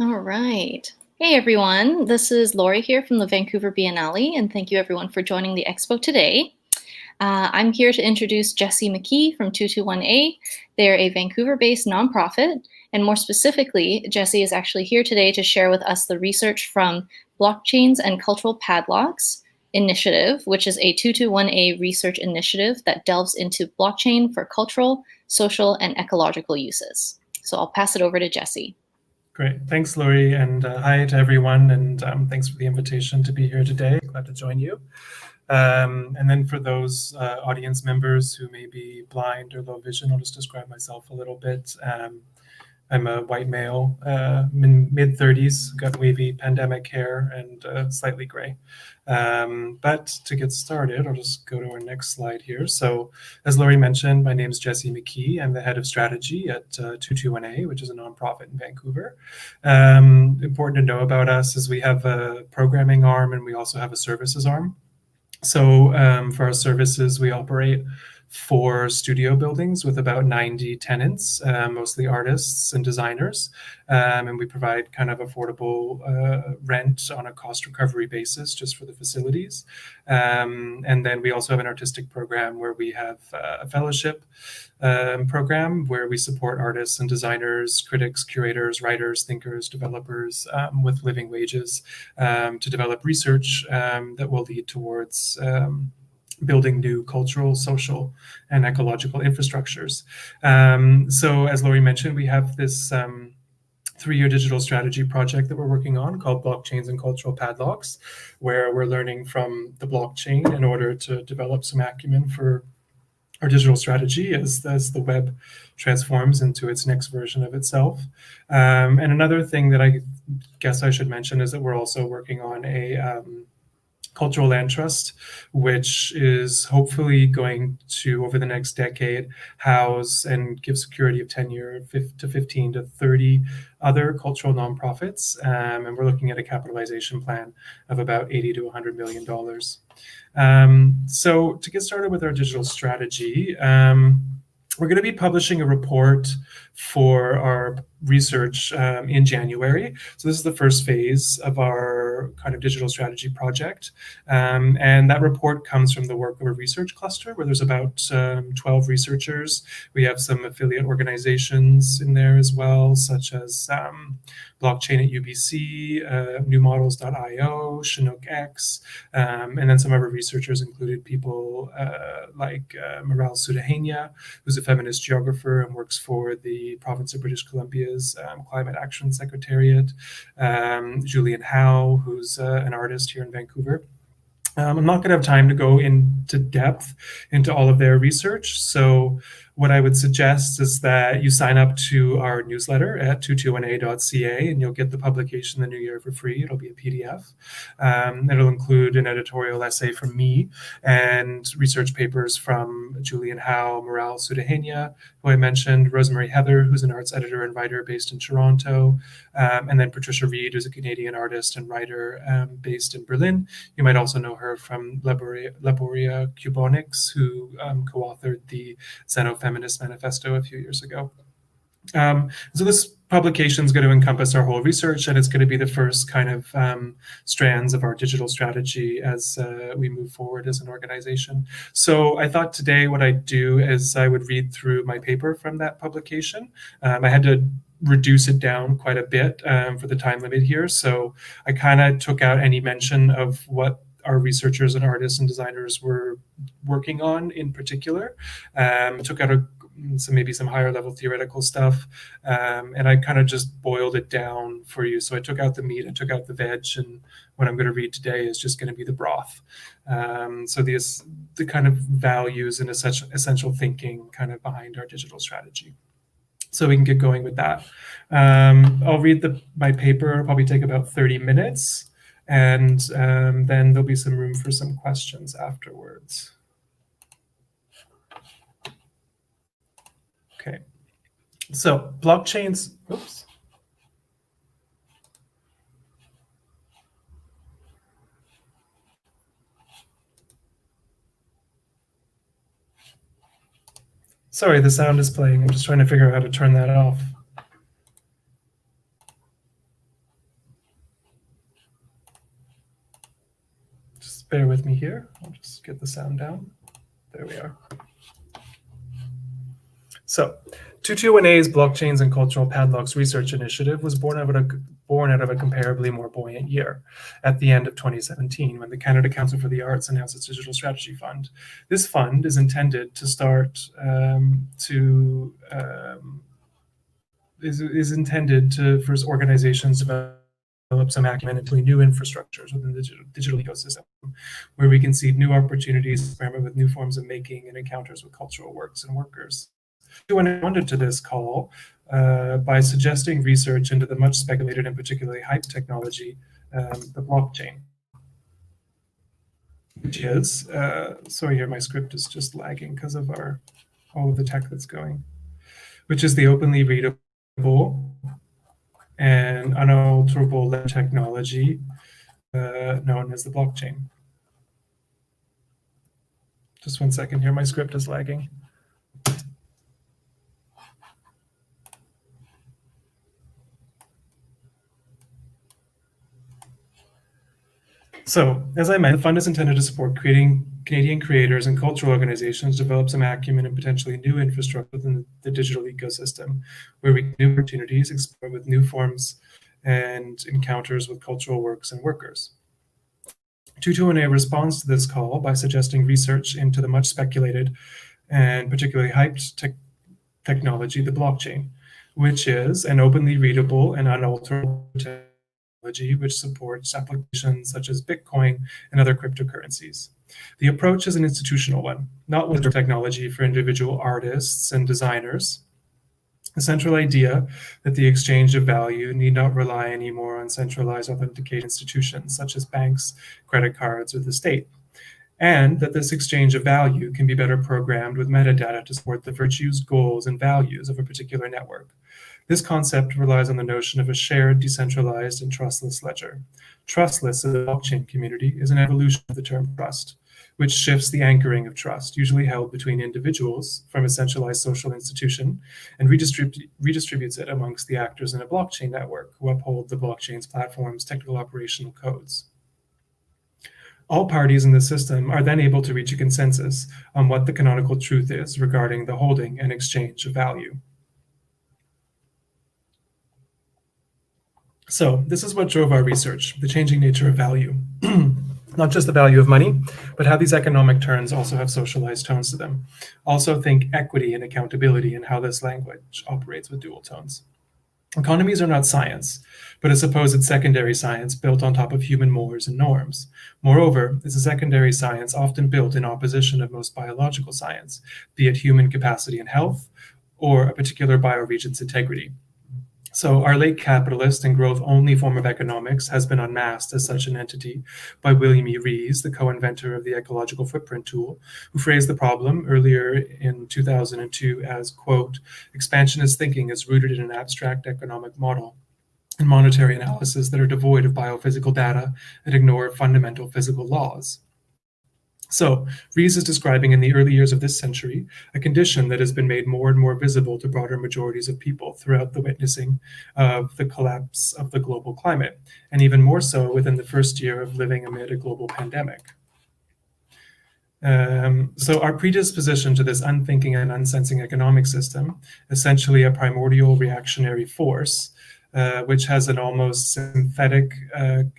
All right. Hey everyone, this is Lori here from the Vancouver Biennale, and thank you everyone for joining the expo today. I'm here to introduce Jessie McKee from 221A. They're a Vancouver-based nonprofit, and more specifically, Jessie is actually here today to share with us the research from Blockchains and Cultural Padlocks initiative, which is a 221A research initiative that delves into blockchain for cultural, social, and ecological uses. So I'll pass it over to Jessie. Great. Thanks, Lori, and hi to everyone, and thanks for the invitation to be here today. Glad to join you. And then for those audience members who may be blind or low vision, I'll just describe myself a little bit. I'm a white male, mid-30s, got wavy pandemic hair and slightly gray. But to get started, I'll just go to our next slide here. So as Lori mentioned, my name is Jessie McKee. I'm the head of strategy at 221A, which is a nonprofit in Vancouver. Important to know about us is we have a programming arm and we also have a services arm. So for our services, we operate 4 studio buildings with about 90 tenants, mostly artists and designers. And we provide kind of affordable rent on a cost recovery basis just for the facilities. And then we also have an artistic program where we have a fellowship program where we support artists and designers, critics, curators, writers, thinkers, developers with living wages to develop research that will lead towards building new cultural, social, and ecological infrastructures. So as Lori mentioned, we have this 3-year digital strategy project that we're working on called Blockchains and Cultural Padlocks, where we're learning from the blockchain in order to develop some acumen for our digital strategy as the web transforms into its next version of itself. And another thing that I guess I should mention is that we're also working on a cultural land trust, which is hopefully going to, over the next decade, house and give security of tenure to 15 to 30 other cultural nonprofits. And we're looking at a capitalization plan of about $80 to $100 million. So to get started with our digital strategy, we're going to be publishing a report for our research in January. So this is the first phase of our kind of digital strategy project. And that report comes from the work of a research cluster where there's about 12 researchers. We have some affiliate organizations in there as well, such as Blockchain at UBC, newmodels.io, Chinook X, and then some of our researchers included people like Maral Sudahenia, who's a feminist geographer and works for the province of British Columbia's Climate Action Secretariat, Julian Howe, who's an artist here in Vancouver. I'm not going to have time to go into depth into all of their research. So what I would suggest is that you sign up to our newsletter at 221a.ca and you'll get the publication the new year for free. It'll be a PDF. It'll include an editorial essay from me and research papers from Julian Howe, Maral Sudahenia, who I mentioned, Rosemary Heather, who's an arts editor and writer based in Toronto, and then Patricia Reed, who's a Canadian artist and writer based in Berlin. You might also know her from Laboria Cubonics, who co-authored the Xenofeminist Manifesto a few years ago. So this publication is going to encompass our whole research, and it's going to be the first kind of strands of our digital strategy as we move forward as an organization. So I thought today what I'd do is I would read through my paper from that publication. I had to reduce it down quite a bit for the time limit here. So I kind of took out any mention of what our researchers and artists and designers were working on in particular. Took out maybe some higher level theoretical stuff, and I kind of just boiled it down for you. So I took out the meat, I took out the veg, and what I'm going to read today is just going to be the broth. So the kind of values and essential thinking kind of behind our digital strategy. So we can get going with that. I'll read my paper. It'll probably take about 30 minutes. And then there'll be some room for some questions afterwards. Okay, so blockchains, oops. Sorry, the sound is playing. I'm just trying to figure out how to turn that off. Just bear with me here. I'll just get the sound down. There we are. So 221A's Blockchains and Cultural Padlocks research initiative was born out of a comparably more buoyant year at the end of 2017, when the Canada Council for the Arts announced its Digital Strategy Fund. This fund is intended to for organizations to develop some acumen into new infrastructures within the digital ecosystem, where we can see new opportunities, experiment with new forms of making, and encounters with cultural works and workers. We responded to this call by suggesting research into the much speculated and particularly hyped technology, the blockchain, which is, sorry here, my script is just lagging because of all of the tech that's going, which is the openly readable and unalterable technology known as the blockchain. Just 1 second here, my script is lagging. So, as I mentioned, the fund is intended to support Canadian creators and cultural organizations develop some acumen and potentially new infrastructure within the digital ecosystem, where we can new opportunities, explore with new forms and encounters with cultural works and workers. 221A responds to this call by suggesting research into the much speculated and particularly hyped technology, the blockchain, which is an openly readable and unalterable technology which supports applications such as Bitcoin and other cryptocurrencies. The approach is an institutional one, not with technology for individual artists and designers. The central idea that the exchange of value need not rely anymore on centralized authentication institutions such as banks, credit cards, or the state, and that this exchange of value can be better programmed with metadata to support the virtues, goals, and values of a particular network. This concept relies on the notion of a shared, decentralized, and trustless ledger. Trustless in the blockchain community is an evolution of the term trust, which shifts the anchoring of trust, usually held between individuals from a centralized social institution, and redistributes it amongst the actors in a blockchain network who uphold the blockchain's platform's technical operational codes. All parties in the system are then able to reach a consensus on what the canonical truth is regarding the holding and exchange of value. So this is what drove our research, the changing nature of value. Not just the value of money, but how these economic terms also have socialized tones to them. Also think equity and accountability and how this language operates with dual tones. Economies are not science, but a supposed secondary science built on top of human mores and norms. Moreover, it's a secondary science often built in opposition of most biological science, be it human capacity and health, or a particular bioregion's integrity. So our late capitalist and growth-only form of economics has been unmasked as such an entity by William E. Rees, the co-inventor of the ecological footprint tool, who phrased the problem earlier in 2002 as, quote, expansionist thinking is rooted in an abstract economic model and monetary analysis that are devoid of biophysical data and ignore fundamental physical laws. So, Rees is describing in the early years of this century a condition that has been made more and more visible to broader majorities of people throughout the witnessing of the collapse of the global climate, and even more so within the first year of living amid a global pandemic. So our predisposition to this unthinking and unsensing economic system, essentially a primordial reactionary force, which has an almost synthetic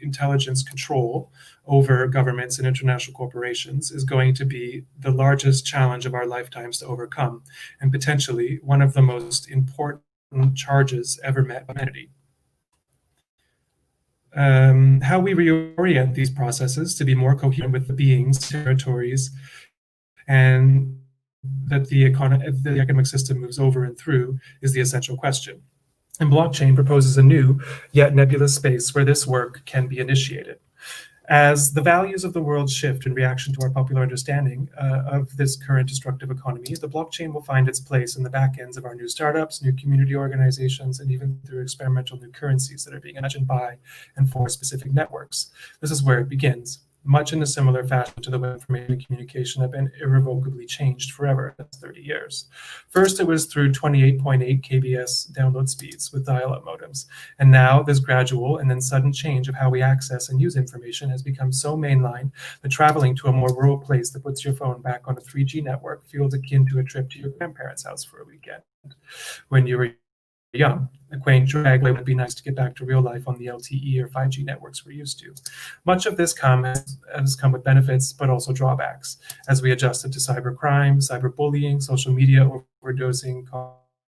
intelligence control over governments and international corporations, is going to be the largest challenge of our lifetimes to overcome, and potentially one of the most important charges ever met by humanity. How we reorient these processes to be more coherent with the beings, territories, and that the economic system moves over and through is the essential question. And blockchain proposes a new, yet nebulous space where this work can be initiated. As the values of the world shift in reaction to our popular understanding of this current destructive economy, the blockchain will find its place in the back ends of our new startups, new community organizations, and even through experimental new currencies that are being imagined by and for specific networks. This is where it begins. much in a similar fashion to the way information and communication have been irrevocably changed forever in the last 30 years. First, it was through 28.8 kbs download speeds with dial-up modems, and now this gradual and then sudden change of how we access and use information has become so mainline that traveling to a more rural place that puts your phone back on a 3G network feels akin to a trip to your grandparents' house for a weekend. When you were young, a quaint drag would be nice to get back to real life on the LTE or 5G networks we're used to. Much of this has come with benefits, but also drawbacks, as we adjusted to cybercrime, cyberbullying, social media overdosing,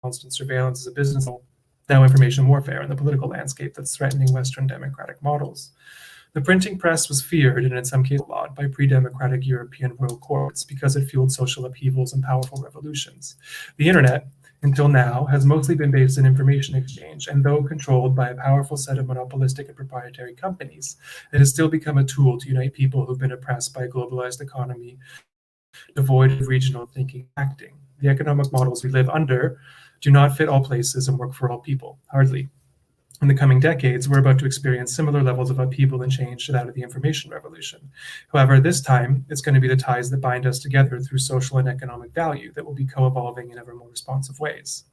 constant surveillance as a business model, now information warfare, and the political landscape that's threatening Western democratic models. The printing press was feared and in some cases outlawed by pre-democratic European royal courts because it fueled social upheavals and powerful revolutions. The internet, until now, has mostly been based in information exchange, and though controlled by a powerful set of monopolistic and proprietary companies, it has still become a tool to unite people who've been oppressed by a globalized economy, devoid of regional thinking and acting. The economic models we live under do not fit all places and work for all people, hardly. In the coming decades, we're about to experience similar levels of upheaval and change to that of the information revolution. However, this time, it's going to be the ties that bind us together through social and economic value that will be co-evolving in ever more responsive ways.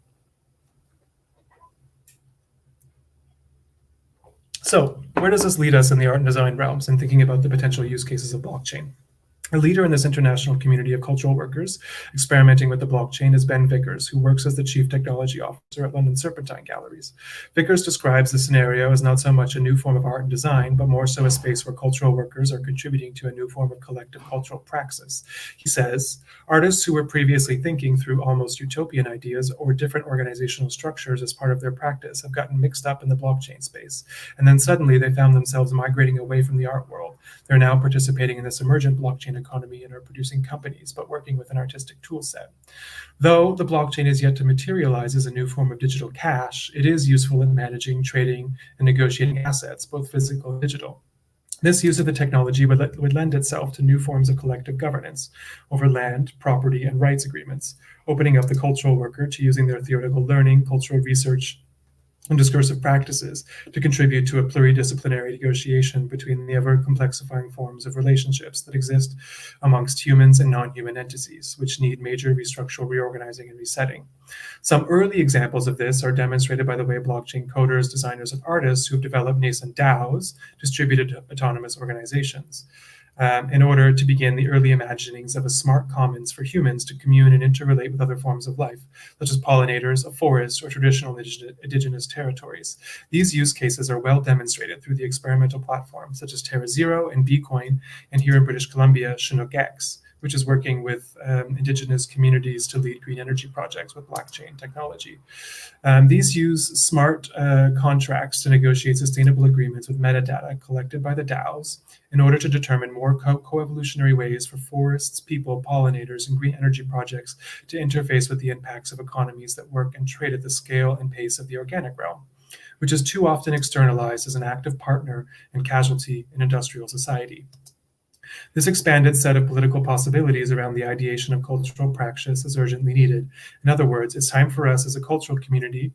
So, where does this lead us in the art and design realms in thinking about the potential use cases of blockchain? A leader in this international community of cultural workers experimenting with the blockchain is Ben Vickers, who works as the Chief Technology Officer at London Serpentine Galleries. Vickers describes the scenario as not so much a new form of art and design, but more so a space where cultural workers are contributing to a new form of collective cultural praxis. He says, artists who were previously thinking through almost utopian ideas or different organizational structures as part of their practice have gotten mixed up in the blockchain space, and then suddenly they found themselves migrating away from the art world. They're now participating in this emergent blockchain economy and are producing companies, but working with an artistic tool set. Though the blockchain is yet to materialize as a new form of digital cash, it is useful in managing, trading, and negotiating assets, both physical and digital. This use of the technology would lend itself to new forms of collective governance over land, property, and rights agreements, opening up the cultural worker to using their theoretical learning, cultural research, and discursive practices to contribute to a pluridisciplinary negotiation between the ever-complexifying forms of relationships that exist amongst humans and non-human entities, which need major restructural reorganizing and resetting. Some early examples of this are demonstrated by the way blockchain coders, designers, and artists who've developed nascent DAOs, distributed autonomous organizations, in order to begin the early imaginings of a smart commons for humans to commune and interrelate with other forms of life, such as pollinators, a forest, or traditional indigenous territories. These use cases are well demonstrated through the experimental platforms such as TerraZero and Bcoin, and here in British Columbia, Chinook X, which is working with indigenous communities to lead green energy projects with blockchain technology. These use smart contracts to negotiate sustainable agreements with metadata collected by the DAOs in order to determine more co-evolutionary ways for forests, people, pollinators, and green energy projects to interface with the impacts of economies that work and trade at the scale and pace of the organic realm, which is too often externalized as an active partner and casualty in industrial society. This expanded set of political possibilities around the ideation of cultural praxis is urgently needed. In other words, it's time for us as a cultural community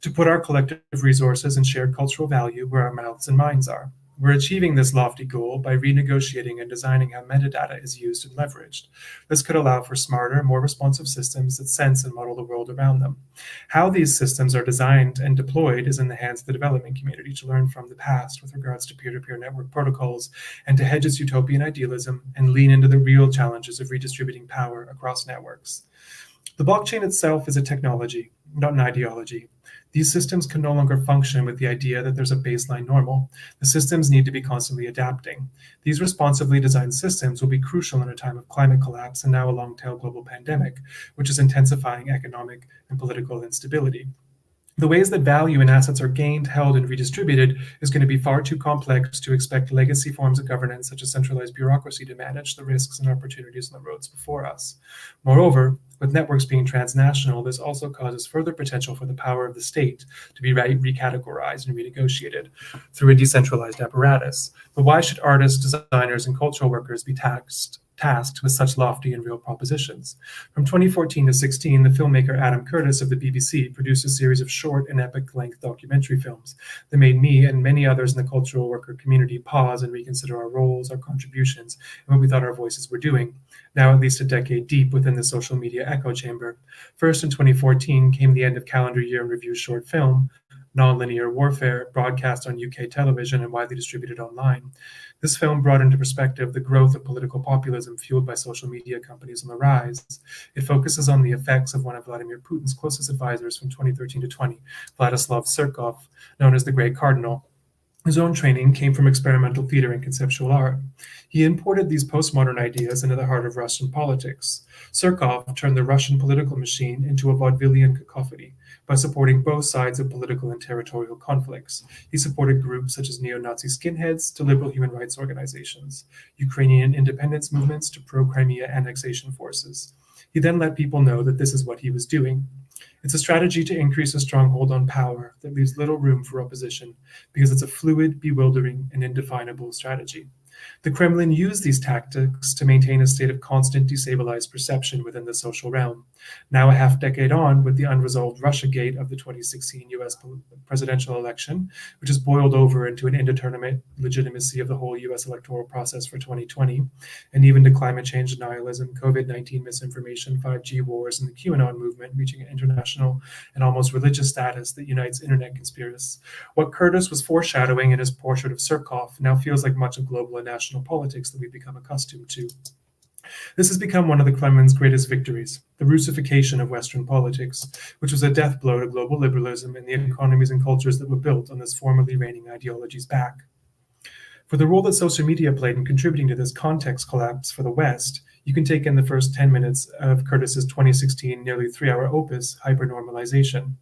to put our collective resources and shared cultural value where our mouths and minds are. We're achieving this lofty goal by renegotiating and designing how metadata is used and leveraged. This could allow for smarter, more responsive systems that sense and model the world around them. How these systems are designed and deployed is in the hands of the development community to learn from the past with regards to peer-to-peer network protocols and to hedge its utopian idealism and lean into the real challenges of redistributing power across networks. The blockchain itself is a technology, not an ideology. These systems can no longer function with the idea that there's a baseline normal. The systems need to be constantly adapting. These responsively designed systems will be crucial in a time of climate collapse and now a long-tail global pandemic, which is intensifying economic and political instability. The ways that value and assets are gained, held, and redistributed is going to be far too complex to expect legacy forms of governance, such as centralized bureaucracy, to manage the risks and opportunities on the roads before us. Moreover, with networks being transnational, this also causes further potential for the power of the state to be recategorized and renegotiated through a decentralized apparatus. But why should artists, designers, and cultural workers be taxed tasked with such lofty and real propositions. From 2014 to 16, the filmmaker Adam Curtis of the BBC produced a series of short and epic-length documentary films that made me and many others in the cultural worker community pause and reconsider our roles, our contributions, and what we thought our voices were doing, now at least a decade deep within the social media echo chamber. First, in 2014, came the end of calendar year in review short film, Nonlinear Warfare, broadcast on UK television and widely distributed online. This film brought into perspective the growth of political populism fueled by social media companies on the rise. It focuses on the effects of one of Vladimir Putin's closest advisors from 2013 to 20, Vladislav Surkov, known as the Grey Cardinal. His own training came from experimental theater and conceptual art. He imported these postmodern ideas into the heart of Russian politics. Surkov turned the Russian political machine into a vaudevillian cacophony by supporting both sides of political and territorial conflicts. He supported groups such as neo-Nazi skinheads to liberal human rights organizations, Ukrainian independence movements to pro-Crimea annexation forces. He then let people know that this is what he was doing. It's a strategy to increase a stronghold on power that leaves little room for opposition because it's a fluid, bewildering, and indefinable strategy. The Kremlin used these tactics to maintain a state of constant destabilized perception within the social realm. Now, a half-decade on, with the unresolved Russiagate of the 2016 US presidential election, which has boiled over into an indeterminate legitimacy of the whole US electoral process for 2020, and even to climate change denialism, COVID-19 misinformation, 5G wars, and the QAnon movement reaching an international and almost religious status that unites internet conspiracists. What Curtis was foreshadowing in his portrait of Surkov now feels like much of global and national politics that we've become accustomed to. This has become one of the Kremlin's greatest victories, the Russification of Western politics, which was a death blow to global liberalism and the economies and cultures that were built on this formerly reigning ideology's back. For the role that social media played in contributing to this context collapse for the West, you can take in the first 10 minutes of Curtis's 2016 nearly 3-hour opus, Hypernormalization,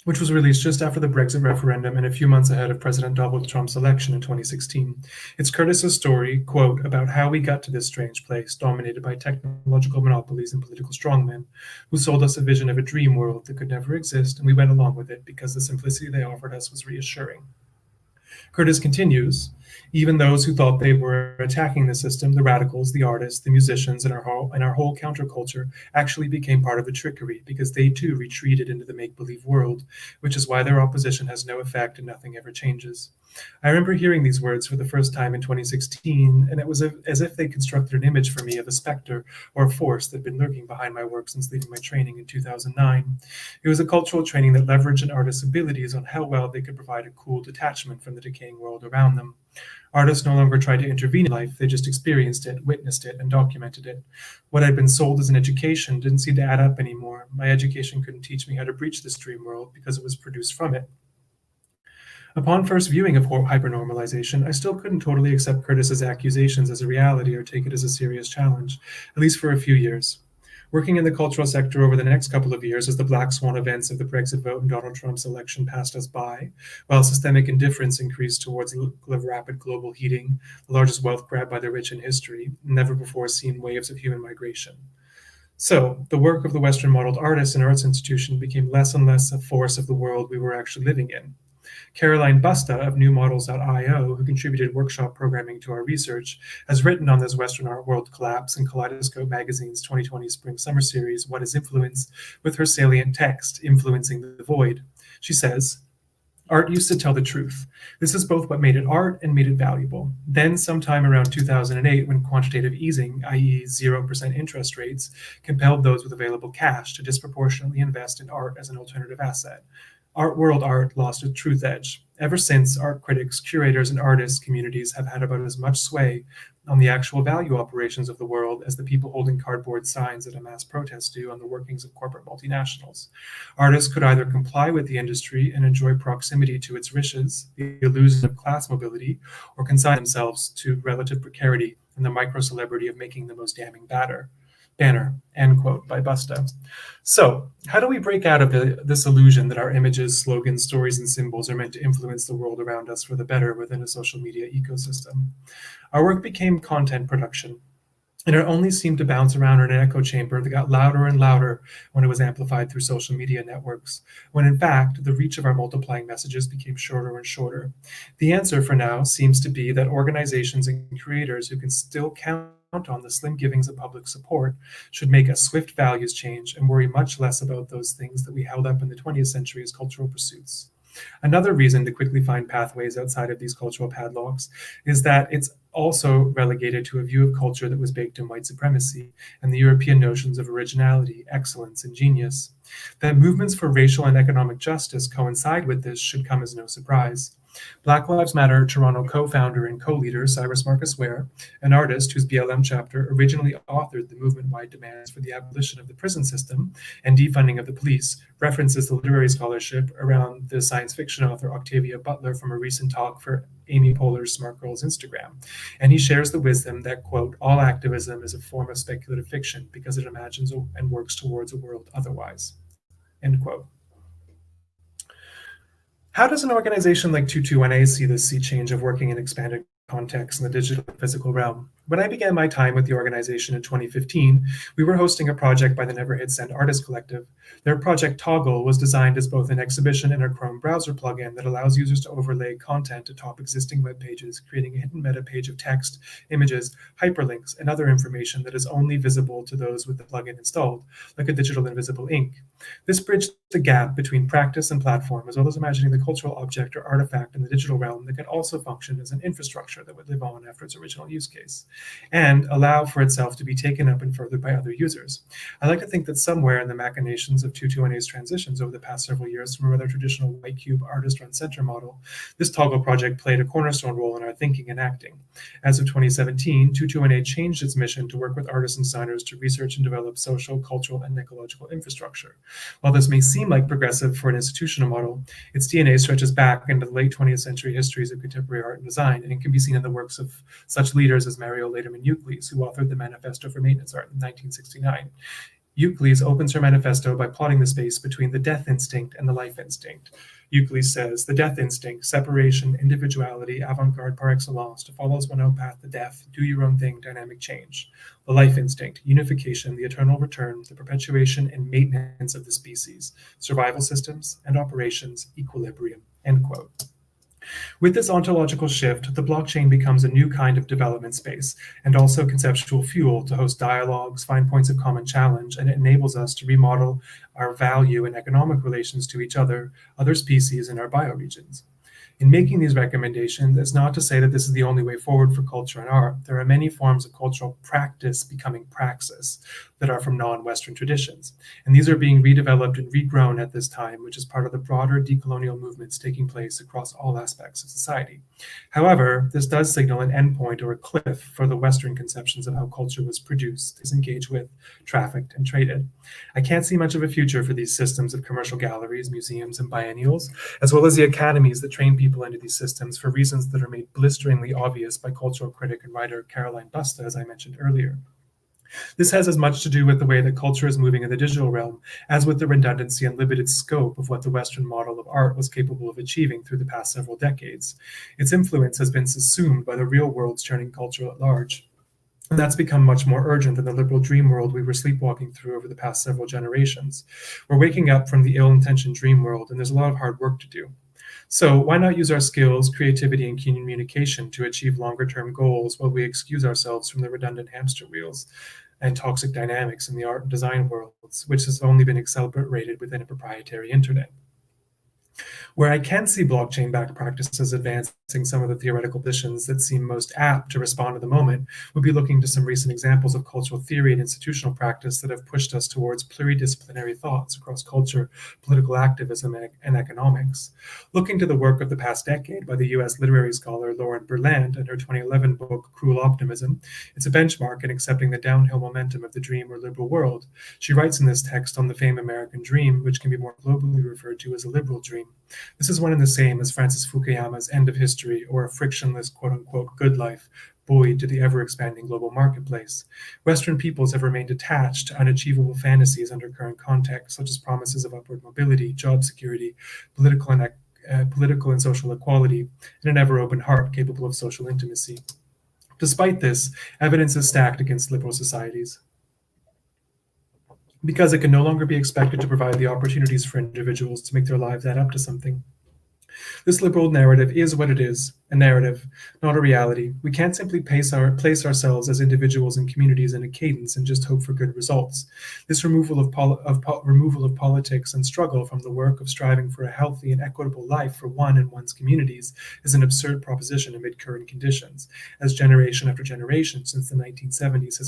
which was released just after the Brexit referendum and a few months ahead of President Donald Trump's election in 2016. It's Curtis's story, quote, about how we got to this strange place dominated by technological monopolies and political strongmen who sold us a vision of a dream world that could never exist, and we went along with it because the simplicity they offered us was reassuring. Curtis continues, even those who thought they were attacking the system, the radicals, the artists, the musicians, and our whole counterculture actually became part of the trickery because they too retreated into the make-believe world, which is why their opposition has no effect and nothing ever changes. I remember hearing these words for the first time in 2016, and it was as if they constructed an image for me of a specter or a force that had been lurking behind my work since leaving my training in 2009. It was a cultural training that leveraged an artist's abilities on how well they could provide a cool detachment from the decaying world around them. Artists no longer tried to intervene in life, they just experienced it, witnessed it, and documented it. What had been sold as an education didn't seem to add up anymore. My education couldn't teach me how to breach this dream world because it was produced from it. Upon first viewing of hypernormalization, I still couldn't totally accept Curtis's accusations as a reality or take it as a serious challenge, at least for a few years. Working in the cultural sector over the next couple of years as the black swan events of the Brexit vote and Donald Trump's election passed us by, while systemic indifference increased towards the rapid global heating, the largest wealth grab by the rich in history, never before seen waves of human migration. So, the work of the Western modeled artists and arts institution became less and less a force of the world we were actually living in. Caroline Busta of newmodels.io, who contributed workshop programming to our research, has written on this Western art world collapse in Kaleidoscope Magazine's 2020 Spring-Summer series, What is Influence?, with her salient text, Influencing the Void. She says, art used to tell the truth. This is both what made it art and made it valuable. Then, sometime around 2008, when quantitative easing, i.e. 0% interest rates, compelled those with available cash to disproportionately invest in art as an alternative asset, art world art lost its truth edge. Ever since, art critics, curators, and artists communities have had about as much sway on the actual value operations of the world as the people holding cardboard signs at a mass protest do on the workings of corporate multinationals. Artists could either comply with the industry and enjoy proximity to its riches, the illusion of class mobility, or consign themselves to relative precarity and the micro-celebrity of making the most damning banner, end quote, by Busta. So, how do we break out of this illusion that our images, slogans, stories, and symbols are meant to influence the world around us for the better within a social media ecosystem? Our work became content production. and it only seemed to bounce around in an echo chamber that got louder and louder when it was amplified through social media networks, when in fact the reach of our multiplying messages became shorter and shorter. The answer for now seems to be that organizations and creators who can still count on the slim givings of public support should make a swift values change and worry much less about those things that we held up in the 20th century as cultural pursuits. Another reason to quickly find pathways outside of these cultural padlocks is that it's also relegated to a view of culture that was baked in white supremacy and the European notions of originality, excellence, and genius. That movements for racial and economic justice coincide with this should come as no surprise. Black Lives Matter Toronto co-founder and co-leader Cyrus Marcus Ware, an artist whose BLM chapter originally authored the movement-wide demands for the abolition of the prison system and defunding of the police, references the literary scholarship around the science fiction author Octavia Butler from a recent talk for Amy Poehler's Smart Girls Instagram. And he shares the wisdom that, quote, all activism is a form of speculative fiction because it imagines and works towards a world otherwise, end quote. How does an organization like 221A see this sea change of working in expanded context in the digital and physical realm? When I began my time with the organization in 2015, we were hosting a project by the Never Hit Send Artist Collective. Their project Toggle was designed as both an exhibition and a Chrome browser plugin that allows users to overlay content atop existing web pages, creating a hidden meta page of text, images, hyperlinks, and other information that is only visible to those with the plugin installed, like a digital invisible ink. This bridged the gap between practice and platform, as well as imagining the cultural object or artifact in the digital realm that can also function as an infrastructure that would live on after its original use case, and allow for itself to be taken up and furthered by other users. I like to think that somewhere in the machinations of 221A's transitions over the past several years from a rather traditional white cube artist-run center model, this Toggle project played a cornerstone role in our thinking and acting. As of 2017, 221A changed its mission to work with artists and designers to research and develop social, cultural, and ecological infrastructure. While this may seem like progressive for an institutional model, its DNA stretches back into the late 20th century histories of contemporary art and design, and it can be seen in the works of such leaders as Mario Lederman Euclides, who authored the Manifesto for Maintenance Art in 1969. Euclides opens her manifesto by plotting the space between the death instinct and the life instinct. Euclides says, the death instinct, separation, individuality, avant-garde par excellence, to follow one own path to death, do your own thing, dynamic change. The life instinct, unification, the eternal return, the perpetuation and maintenance of the species, survival systems and operations, equilibrium, end quote. With this ontological shift, the blockchain becomes a new kind of development space and also conceptual fuel to host dialogues, find points of common challenge, and it enables us to remodel our value and economic relations to each other, other species, and our bioregions. In making these recommendations, it's not to say that this is the only way forward for culture and art. There are many forms of cultural practice becoming praxis that are from non-Western traditions. And these are being redeveloped and regrown at this time, which is part of the broader decolonial movements taking place across all aspects of society. However, this does signal an endpoint or a cliff for the Western conceptions of how culture was produced, is engaged with, trafficked, and traded. I can't see much of a future for these systems of commercial galleries, museums, and biennials, as well as the academies that train people into these systems for reasons that are made blisteringly obvious by cultural critic and writer Caroline Busta, as I mentioned earlier. This has as much to do with the way that culture is moving in the digital realm as with the redundancy and limited scope of what the Western model of art was capable of achieving through the past several decades. Its influence has been subsumed by the real world's churning culture at large. And that's become much more urgent than the liberal dream world we were sleepwalking through over the past several generations. We're waking up from the ill-intentioned dream world, and there's a lot of hard work to do. So why not use our skills, creativity, and communication to achieve longer-term goals while we excuse ourselves from the redundant hamster wheels and toxic dynamics in the art and design worlds, which has only been accelerated within a proprietary internet? Where I can see blockchain-backed practices advancing some of the theoretical positions that seem most apt to respond to the moment would be looking to some recent examples of cultural theory and institutional practice that have pushed us towards pluridisciplinary thoughts across culture, political activism, and economics. Looking to the work of the past decade by the US literary scholar Lauren Berland and her 2011 book, Cruel Optimism, it's a benchmark in accepting the downhill momentum of the dream or liberal world. She writes in this text on the famed American dream, which can be more globally referred to as a liberal dream. This is one and the same as Francis Fukuyama's End of History or a frictionless quote-unquote good life, buoyed to the ever-expanding global marketplace. Western peoples have remained attached to unachievable fantasies under current context, such as promises of upward mobility, job security, political and social equality, and an ever-open heart capable of social intimacy. Despite this, evidence is stacked against liberal societies, because it can no longer be expected to provide the opportunities for individuals to make their lives add up to something. This liberal narrative is what it is, a narrative, not a reality. We can't simply place ourselves as individuals and communities in a cadence and just hope for good results. This removal of politics and struggle from the work of striving for a healthy and equitable life for one and one's communities is an absurd proposition amid current conditions, as generation after generation since the 1970s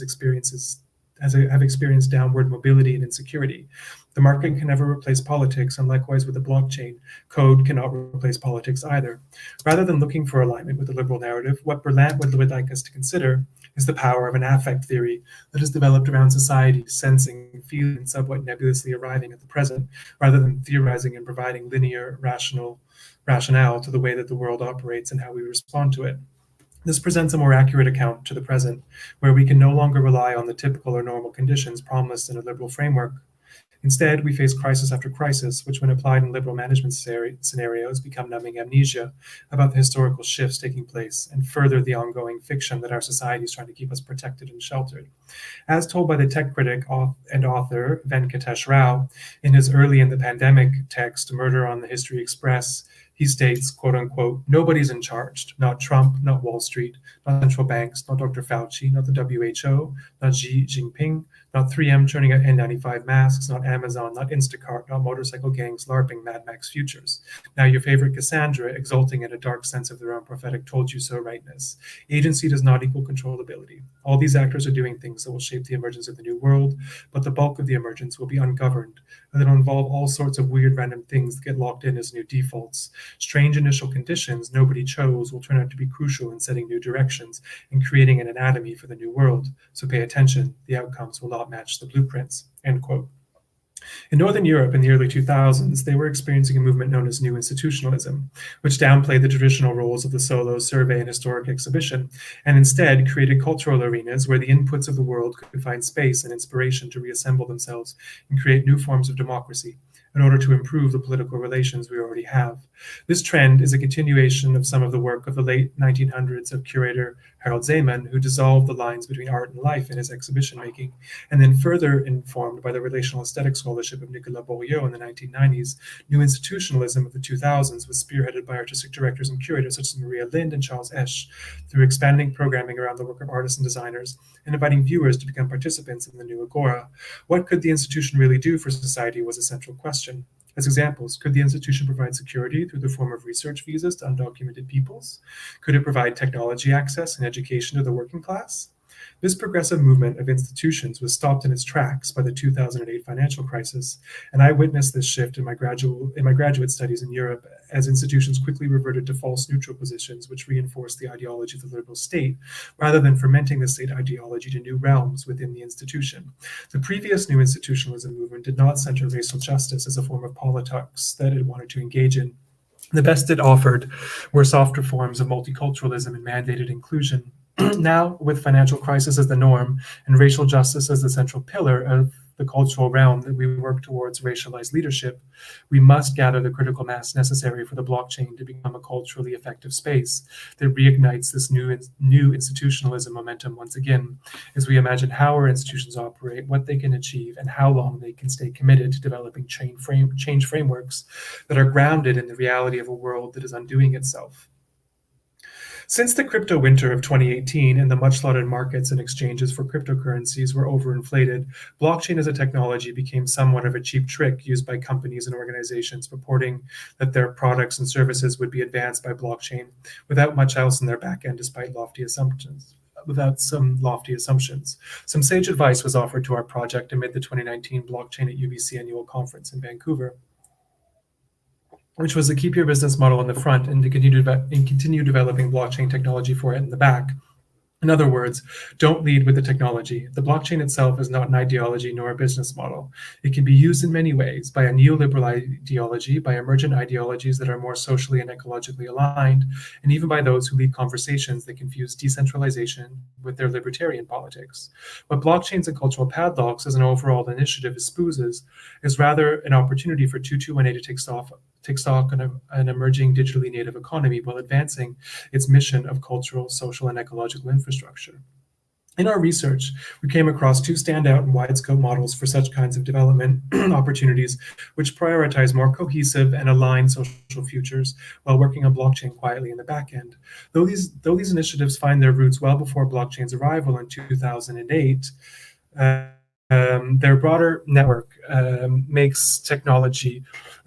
have experienced downward mobility and insecurity. The market can never replace politics, and likewise with the blockchain, code cannot replace politics either. Rather than looking for alignment with the liberal narrative, what Berlant would like us to consider is the power of an affect theory that is developed around society, sensing, feeling, and somewhat nebulously arriving at the present, rather than theorizing and providing linear, rationale to the way that the world operates and how we respond to it. This presents a more accurate account to the present, where we can no longer rely on the typical or normal conditions promised in a liberal framework. Instead, we face crisis after crisis, which when applied in liberal management scenarios become numbing amnesia about the historical shifts taking place and further the ongoing fiction that our society is trying to keep us protected and sheltered. As told by the tech critic and author Venkatesh Rao in his Early in the Pandemic text, Murder on the History Express, he states, quote unquote, nobody's in charge, not Trump, not Wall Street, not central banks, not Dr. Fauci, not the WHO, not Xi Jinping, not 3M churning out N95 masks, not Amazon, not Instacart, not motorcycle gangs LARPing Mad Max futures. Now your favorite Cassandra exulting in a dark sense of their own prophetic told you so rightness. Agency does not equal controllability. All these actors are doing things that will shape the emergence of the new world, but the bulk of the emergence will be ungoverned, and it'll involve all sorts of weird random things that get locked in as new defaults. Strange initial conditions nobody chose will turn out to be crucial in setting new directions and creating an anatomy for the new world. So pay attention, the outcomes will not match the blueprints, end quote. In Northern Europe in the early 2000s, they were experiencing a movement known as New Institutionalism, which downplayed the traditional roles of the solo, survey, and historic exhibition, and instead created cultural arenas where the inputs of the world could find space and inspiration to reassemble themselves and create new forms of democracy in order to improve the political relations we already have. This trend is a continuation of some of the work of the late 1900s of curator Harold Zeman, who dissolved the lines between art and life in his exhibition making, and then further informed by the relational aesthetic scholarship of Nicolas Bourriaud in the 1990s. New institutionalism of the 2000s was spearheaded by artistic directors and curators such as Maria Lind and Charles Esch, through expanding programming around the work of artists and designers and inviting viewers to become participants in the new agora. What could the institution really do for society was a central question. As examples, could the institution provide security through the form of research visas to undocumented peoples? Could it provide technology access and education to the working class? This progressive movement of institutions was stopped in its tracks by the 2008 financial crisis, and I witnessed this shift in my graduate studies in Europe as institutions quickly reverted to false neutral positions which reinforced the ideology of the liberal state, rather than fermenting the state ideology to new realms within the institution. The previous New Institutionalism movement did not center racial justice as a form of politics that it wanted to engage in. The best it offered were softer forms of multiculturalism and mandated inclusion. Now, with financial crisis as the norm and racial justice as the central pillar of the cultural realm that we work towards racialized leadership, we must gather the critical mass necessary for the blockchain to become a culturally effective space that reignites this new institutionalism momentum once again, as we imagine how our institutions operate, what they can achieve, and how long they can stay committed to developing change frameworks that are grounded in the reality of a world that is undoing itself. Since the crypto winter of 2018 and the much lauded markets and exchanges for cryptocurrencies were overinflated, blockchain as a technology became somewhat of a cheap trick used by companies and organizations purporting that their products and services would be advanced by blockchain without much else in their backend despite some lofty assumptions. Some sage advice was offered to our project amid the 2019 Blockchain at UBC annual conference in Vancouver, which was to keep your business model in the front and to continue developing blockchain technology for it in the back. In other words, don't lead with the technology. The blockchain itself is not an ideology nor a business model. It can be used in many ways, by a neoliberal ideology, by emergent ideologies that are more socially and ecologically aligned, and even by those who lead conversations that confuse decentralization with their libertarian politics. What Blockchains and Cultural Padlocks as an overall initiative espouses is rather an opportunity for 2218 to take stock on an emerging digitally native economy while advancing its mission of cultural, social, and ecological infrastructure. In our research, we came across two standout and wide-scope models for such kinds of development opportunities, which prioritize more cohesive and aligned social futures while working on blockchain quietly in the back end. Though these initiatives find their roots well before blockchain's arrival in 2008, their broader network makes technology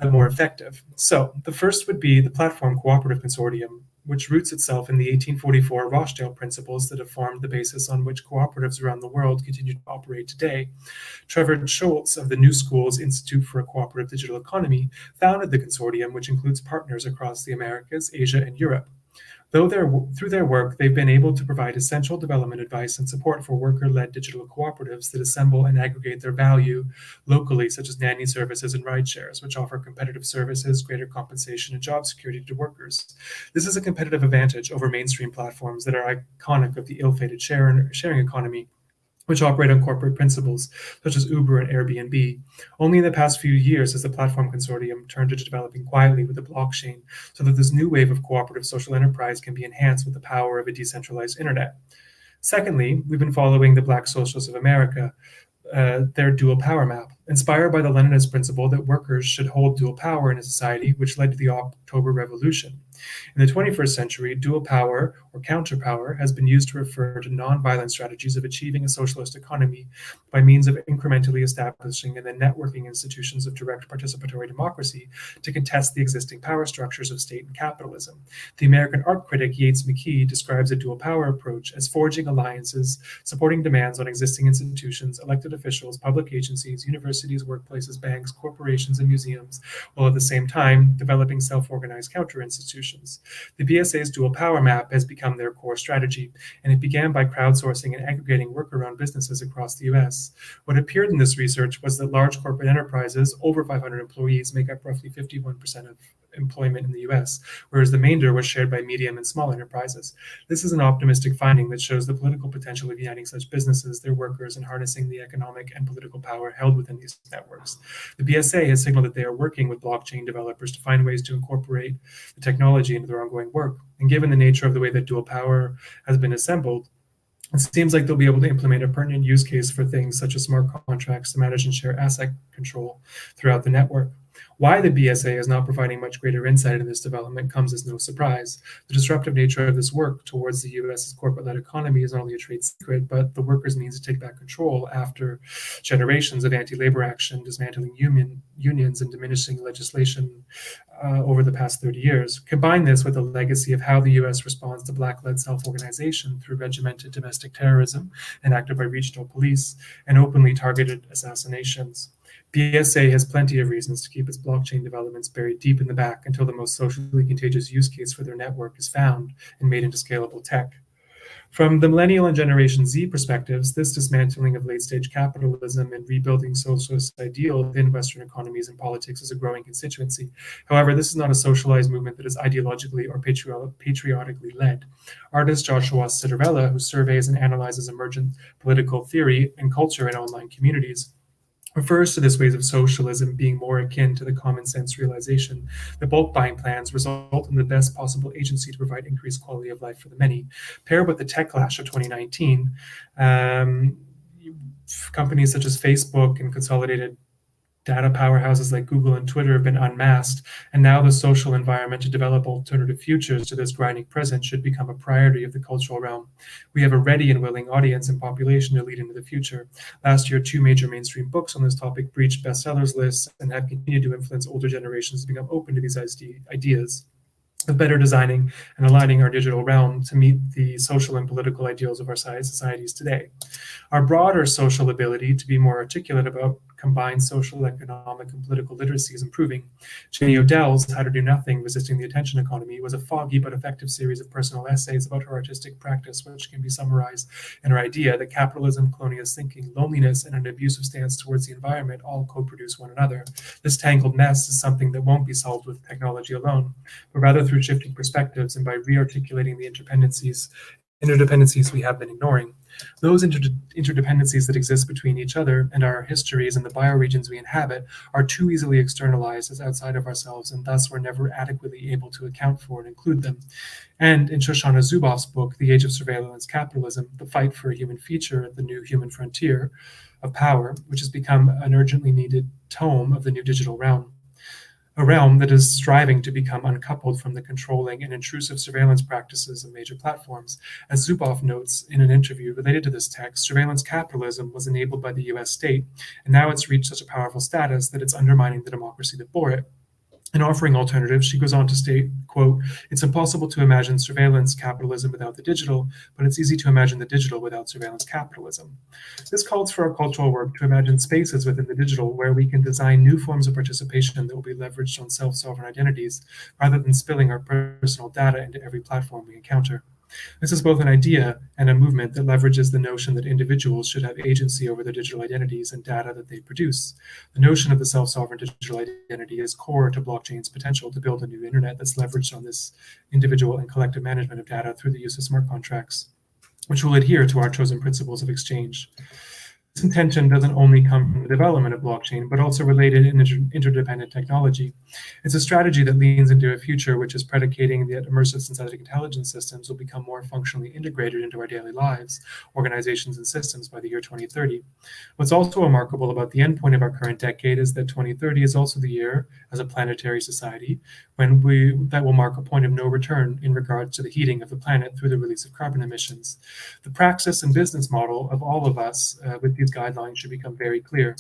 more effective. So the first would be the Platform Cooperative Consortium, which roots itself in the 1844 Rochdale principles that have formed the basis on which cooperatives around the world continue to operate today. Trevor Schultz of the New Schools Institute for a Cooperative Digital Economy founded the consortium, which includes partners across the Americas, Asia, and Europe. Through their work, they've been able to provide essential development advice and support for worker-led digital cooperatives that assemble and aggregate their value locally, such as nanny services and ride shares, which offer competitive services, greater compensation, and job security to workers. This is a competitive advantage over mainstream platforms that are iconic of the ill-fated sharing economy, which operate on corporate principles, such as Uber and Airbnb. Only in the past few years has the Platform Consortium turned to developing quietly with the blockchain so that this new wave of cooperative social enterprise can be enhanced with the power of a decentralized internet. Secondly, we've been following the Black Socialists of America, their dual power map, inspired by the Leninist principle that workers should hold dual power in a society, which led to the October Revolution. In the 21st century, dual power or counterpower has been used to refer to nonviolent strategies of achieving a socialist economy by means of incrementally establishing and then networking institutions of direct participatory democracy to contest the existing power structures of state and capitalism. The American art critic Yates McKee describes a dual power approach as forging alliances, supporting demands on existing institutions, elected officials, public agencies, universities, workplaces, banks, corporations, and museums, while at the same time developing self-organized counter-institutions. The BSA's dual power map has become their core strategy, and it began by crowdsourcing and aggregating worker-owned businesses across the US. What appeared in this research was that large corporate enterprises, over 500 employees, make up roughly 51% of employment in the US, whereas the remainder was shared by medium and small enterprises. This is an optimistic finding that shows the political potential of uniting such businesses, their workers, and harnessing the economic and political power held within these networks. The BSA has signaled that they are working with blockchain developers to find ways to incorporate the technology into their ongoing work. And given the nature of the way that dual power has been assembled, it seems like they'll be able to implement a pertinent use case for things such as smart contracts to manage and share asset control throughout the network. Why the BSA is not providing much greater insight into this development comes as no surprise. The disruptive nature of this work towards the US's corporate-led economy is not only a trade secret, but the workers' means to take back control after generations of anti-labor action, dismantling unions, and diminishing legislation over the past 30 years. Combine this with the legacy of how the US responds to Black-led self-organization through regimented domestic terrorism enacted by regional police and openly targeted assassinations. BSA has plenty of reasons to keep its blockchain developments buried deep in the back until the most socially contagious use case for their network is found and made into scalable tech. From the Millennial and Generation Z perspectives, this dismantling of late-stage capitalism and rebuilding socialist ideals within Western economies and politics is a growing constituency. However, this is not a socialized movement that is ideologically or patriotically led. Artist Joshua Citarella, who surveys and analyzes emergent political theory and culture in online communities, refers to this ways of socialism being more akin to the common sense realization that bulk buying plans result in the best possible agency to provide increased quality of life for the many. Paired with the tech clash of 2019, companies such as Facebook and consolidated data powerhouses like Google and Twitter have been unmasked, and now the social environment to develop alternative futures to this grinding present should become a priority of the cultural realm. We have a ready and willing audience and population to lead into the future. Last year, 2 major mainstream books on this topic breached bestsellers lists and have continued to influence older generations to become open to these ideas of better designing and aligning our digital realm to meet the social and political ideals of our societies today. Our broader social ability to be more articulate about combined social, economic, and political literacy is improving. Jenny Odell's How to Do Nothing, Resisting the Attention Economy was a foggy but effective series of personal essays about her artistic practice, which can be summarized in her idea that capitalism, colonialist thinking, loneliness, and an abusive stance towards the environment all co-produce one another. This tangled mess is something that won't be solved with technology alone, but rather through shifting perspectives and by re-articulating the interdependencies we have been ignoring. Those interdependencies that exist between each other and our histories and the bioregions we inhabit are too easily externalized as outside of ourselves, and thus we're never adequately able to account for and include them. And in Shoshana Zuboff's book, The Age of Surveillance Capitalism, The Fight for a Human Feature at the New Human Frontier of Power, which has become an urgently needed tome of the new digital realm. A realm that is striving to become uncoupled from the controlling and intrusive surveillance practices of major platforms. As Zuboff notes in an interview related to this text, surveillance capitalism was enabled by the US state, and now it's reached such a powerful status that it's undermining the democracy that bore it. In offering alternatives, she goes on to state, quote, "It's impossible to imagine surveillance capitalism without the digital, but it's easy to imagine the digital without surveillance capitalism." This calls for our cultural work to imagine spaces within the digital where we can design new forms of participation that will be leveraged on self-sovereign identities, rather than spilling our personal data into every platform we encounter. This is both an idea and a movement that leverages the notion that individuals should have agency over their digital identities and data that they produce. The notion of the self-sovereign digital identity is core to blockchain's potential to build a new internet that's leveraged on this individual and collective management of data through the use of smart contracts, which will adhere to our chosen principles of exchange. This intention doesn't only come from the development of blockchain, but also related and interdependent technology. It's a strategy that leans into a future which is predicating that immersive synthetic intelligence systems will become more functionally integrated into our daily lives, organizations, and systems by the year 2030. What's also remarkable about the endpoint of our current decade is that 2030 is also the year, as a planetary society, that will mark a point of no return in regards to the heating of the planet through the release of carbon emissions. The praxis and business model of all of us with these guidelines should become very clear.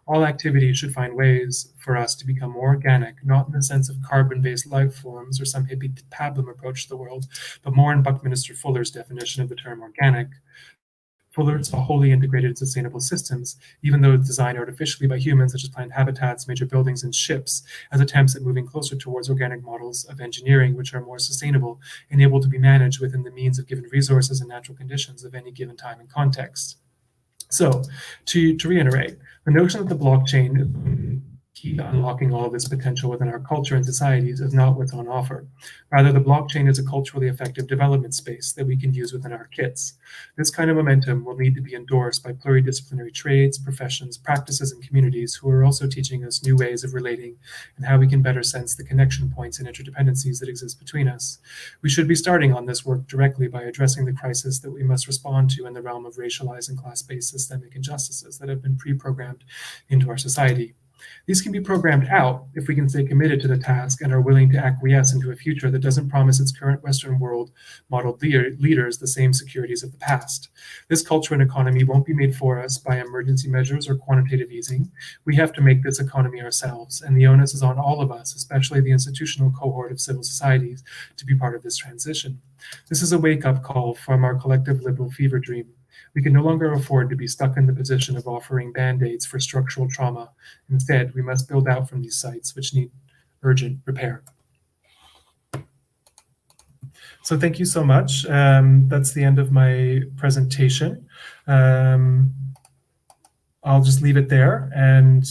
All activities should find ways for us to become more organic, not in the sense of carbon-based life forms or some hippie pablum approach to the world, but more in Buckminster Fuller's definition of the term organic. Fuller saw wholly integrated and sustainable systems, even though designed artificially by humans, such as plant habitats, major buildings, and ships, as attempts at moving closer towards organic models of engineering, which are more sustainable and able to be managed within the means of given resources and natural conditions of any given time and context. So, to reiterate, the notion that the blockchain is key to unlocking all of this potential within our culture and societies is not what's on offer. Rather, the blockchain is a culturally effective development space that we can use within our kits. This kind of momentum will need to be endorsed by pluridisciplinary trades, professions, practices, and communities who are also teaching us new ways of relating and how we can better sense the connection points and interdependencies that exist between us. We should be starting on this work directly by addressing the crisis that we must respond to in the realm of racialized and class-based systemic injustices that have been pre-programmed into our society. These can be programmed out if we can stay committed to the task and are willing to acquiesce into a future that doesn't promise its current Western world modeled leaders the same securities of the past. This culture and economy won't be made for us by emergency measures or quantitative easing. We have to make this economy ourselves, and the onus is on all of us, especially the institutional cohort of civil societies, to be part of this transition. This is a wake-up call from our collective liberal fever dream. We can no longer afford to be stuck in the position of offering band-aids for structural trauma. Instead, we must build out from these sites which need urgent repair. So thank you so much. That's the end of my presentation. I'll just leave it there. And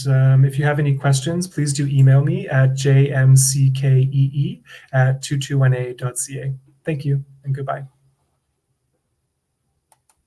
if you have any questions, please do email me at jmckee@2218.ca. Thank you and goodbye.